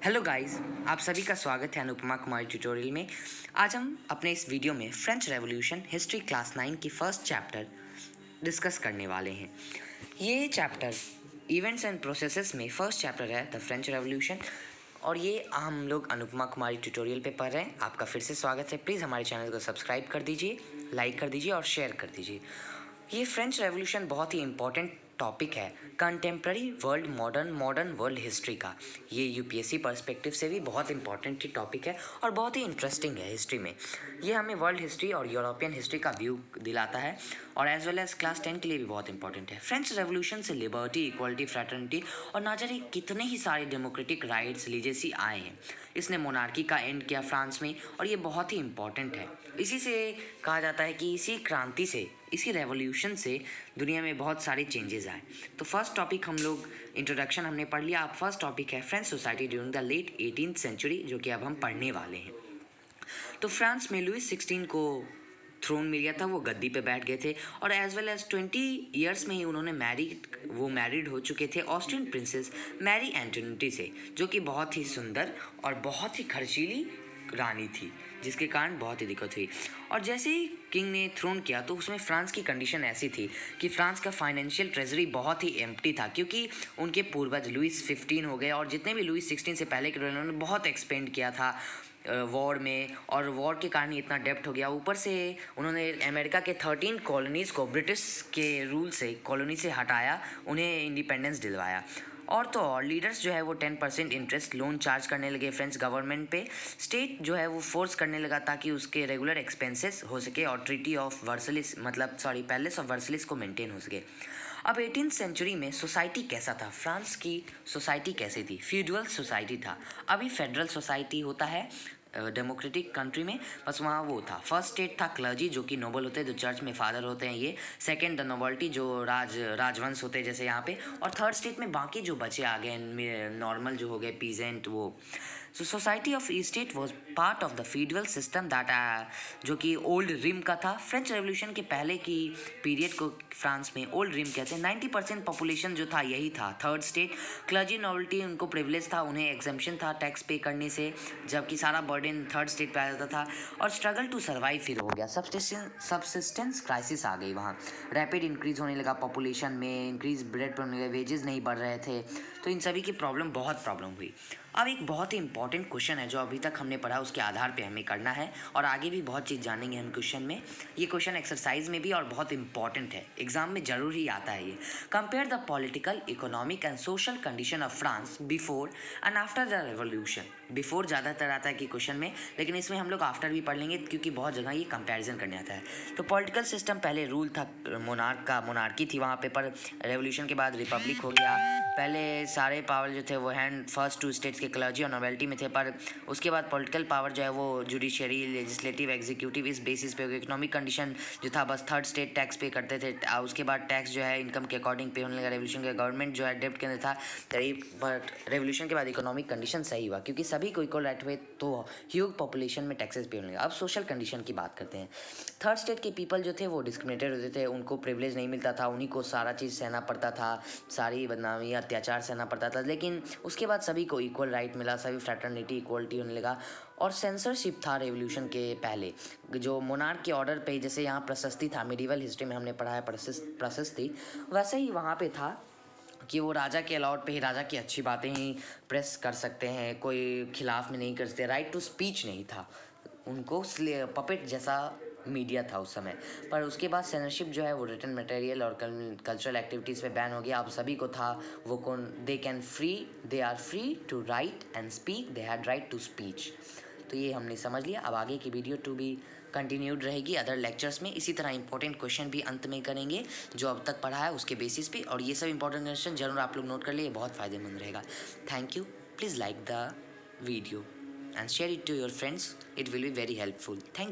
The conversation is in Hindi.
हेलो गाइस, आप सभी का स्वागत है अनुपमा कुमारी ट्यूटोरियल में। आज हम अपने इस वीडियो में फ्रेंच रेवोल्यूशन हिस्ट्री क्लास 9 की फर्स्ट चैप्टर डिस्कस करने वाले हैं। ये चैप्टर इवेंट्स एंड प्रोसेसेस में फर्स्ट चैप्टर है द फ्रेंच रेवोल्यूशन, और ये हम लोग अनुपमा कुमारी ट्यूटोरियल पे पढ़ रहे हैं। आपका फिर से स्वागत है। प्लीज़ हमारे चैनल को सब्सक्राइब कर दीजिए, लाइक कर दीजिए और शेयर कर दीजिए। ये फ्रेंच रेवोल्यूशन बहुत ही इम्पोर्टेंट टॉपिक है contemporary world modern world history का। ये यूपीएससी पर्सपेक्टिव से भी बहुत इंपॉर्टेंट टॉपिक है और बहुत ही इंटरेस्टिंग है हिस्ट्री में। ये हमें वर्ल्ड हिस्ट्री और यूरोपियन हिस्ट्री का व्यू दिलाता है और एज वेल एज क्लास 10 के लिए भी बहुत इंपॉर्टेंट है। फ्रेंच रेवोल्यूशन से लिबर्टी, इक्वालिटी, फ्रेटर्निटी और ना जाने कितने ही सारे डेमोक्रेटिक राइट्स लीजेसी आए हैं। इसने मोनार्की का एंड किया फ्रांस में और ये बहुत ही इंपॉर्टेंट है। इसी से कहा जाता है कि इसी क्रांति से, इसी रेवोल्यूशन से दुनिया में बहुत सारे चेंजेस आए। तो फर्स्ट टॉपिक हम लोग इंट्रोडक्शन हमने पढ़ लिया। अब फर्स्ट टॉपिक है French society during the late 18th century, जो कि अब हम पढ़ने वाले हैं। तो फ्रांस में लुइस 16 को थ्रोन मिल गया था, वो गद्दी पे बैठ गए थे और एज वेल एज 20 ईयर्स में ही उन्होंने मैरिड हो चुके थे ऑस्ट्रियन प्रिंसेस मैरी एंटोनिटी से, जो कि बहुत ही सुंदर और बहुत ही खर्चीली रानी थी, जिसके कारण बहुत ही दिक्कत हुई। और जैसे ही किंग ने थ्रोन किया तो उसमें फ्रांस की कंडीशन ऐसी थी कि फ्रांस का फाइनेंशियल ट्रेजरी बहुत ही एम्प्टी था, क्योंकि उनके पूर्वज लुइस 15 हो गए और जितने भी लुइस 16 से पहले के रहे उन्होंने बहुत एक्सपेंड किया था वॉर में, और वॉर के कारण ही इतना डेप्ट हो गया। ऊपर से उन्होंने अमेरिका के 13 कॉलोनीज़ को ब्रिटिश के रूल से, कॉलोनी से हटाया, उन्हें इंडिपेंडेंस दिलवाया। और तो और लीडर्स जो है वो 10% इंटरेस्ट लोन चार्ज करने लगे फ्रेंच गवर्नमेंट पे। स्टेट जो है वो फोर्स करने लगा ताकि उसके रेगुलर एक्सपेंसेस हो सके और treaty of Versailles palace of Versailles को मेंटेन हो सके। अब 18th सेंचुरी में सोसाइटी कैसा था, फ्रांस की सोसाइटी कैसी थी? फ्यूडल सोसाइटी था। अभी फेडरल सोसाइटी होता है डेमोक्रेटिक कंट्री में, बस वहाँ वो था। फर्स्ट स्टेट था क्लर्जी, जो कि नोबल होते हैं, जो चर्च में फादर होते हैं ये। सेकंड द नोबल्टी, जो राजवंश होते हैं जैसे यहाँ पे। और थर्ड स्टेट में बाकी जो बचे आ गए नॉर्मल जो हो गए पीजेंट, वो। सो society of east state was part of the फीडरल system that जो कि ओल्ड रिम का था। फ्रेंच रेवोल्यूशन के पहले की पीरियड को फ्रांस में ओल्ड रिम कहते हैं। 90% पॉपुलेशन जो था यही था। थर्ड स्टेट क्लर्जी नॉवल्टी, उनको प्रिविलेज था, उन्हें एग्जेम्पशन था टैक्स पे करने से, जबकि सारा बर्डन थर्ड स्टेट पे आ जाता था। और स्ट्रगल टू सर्वाइव फिर हो गया, सबसिस्टेंस क्राइसिस आ गई वहाँ। रैपिड इंक्रीज होने लगा पॉपुलेशन में, इंक्रीज ब्रेड पर होने लगा, वेजेस नहीं बढ़ रहे थे, तो इन सभी की बहुत प्रॉब्लम हुई। अब एक बहुत ही इंपॉर्टेंट क्वेश्चन है जो अभी तक हमने पढ़ा, उसके आधार पे हमें करना है और आगे भी बहुत चीज़ जानेंगे हम क्वेश्चन में। ये क्वेश्चन एक्सरसाइज में भी और बहुत इंपॉर्टेंट है, एग्जाम में जरूर ही आता है ये। Compare the political, economic and social condition of France before and after the revolution. Before ज़्यादातर आता है कि क्वेश्चन में, लेकिन इसमें हम लोग आफ्टर भी पढ़ लेंगे क्योंकि बहुत जगह ये कंपेरिजन करने आता है। तो पॉलिटिकल सिस्टम पहले रूल था मोनार्की थी वहाँ पे, पर रेवोल्यूशन के बाद रिपब्लिक हो गया। पहले सारे पावर जो थे वो हैंड फर्स्ट 2 स्टेट्स के क्लर्जी और नोवेल्टी में थे, पर उसके बाद पॉलिटिकल पावर जो है वो जुडिशरी, लेजिस्लेटिव, एग्जीक्यूटिव, इस बेसिस पे हो गया। इकोनॉमिक कंडीशन जो था बस थर्ड स्टेट टैक्स पे करते थे, उसके बाद टैक्स जो है इनकम के अकॉर्डिंग पे होने लगा। रेवोल्यूशन के गवर्नमेंट जो है डेप्ट के अंदर था, बट रेवोल्यूशन के बाद इकोनॉमिक कंडीशन सही हुआ क्योंकि सभी को इक्वल राइट हुए, तो ह्यूज पॉपुलेशन में टैक्सेस पे होने लगा। अब सोशल कंडीशन की बात करते हैं। थर्ड स्टेट के पीपल जो थे वो डिस्क्रिमिनेटेड होते थे, उनको प्रिविलेज नहीं मिलता था, उन्हीं को सारा चीज़ सहना पड़ता था, सारी बदनामी अत्याचार सहना पड़ता था। लेकिन उसके बाद सभी को इक्वल राइट मिला, सभी फ्रैटर्निटी, इक्वलिटी होने लगा। और सेंसरशिप था रेवोल्यूशन के पहले, जो मोनार्क के ऑर्डर पे, जैसे यहाँ प्रशस्ति था, मिडिवल हिस्ट्री में हमने पढ़ा है प्रशस्ति, वैसे ही वहाँ पे था कि वो राजा के अलाउड पे ही, राजा की अच्छी बातें ही प्रेस कर सकते हैं, कोई खिलाफ में नहीं कर सकते। राइट टू स्पीच नहीं था, उनको पपेट जैसा मीडिया था उस समय। पर उसके बाद सेनरशिप जो है वो रिटन मटेरियल और कल्चरल एक्टिविटीज़ पे बैन हो गया। अब सभी को था वो कौन, they are free to write and speak, they had right to speech. तो ये हमने समझ लिया। अब आगे की वीडियो टू बी कंटिन्यूड रहेगी अदर लेक्चर्स में। इसी तरह इंपॉर्टेंट क्वेश्चन भी अंत में करेंगे जो अब तक पढ़ा है उसके बेसिस पे, और ये सब इंपॉर्टेंट क्वेश्चन जरूर आप लोग नोट कर लिए, बहुत फ़ायदेमंद रहेगा। Thank you. Please like the video and share it to your friends. It will be very helpful. Thank you.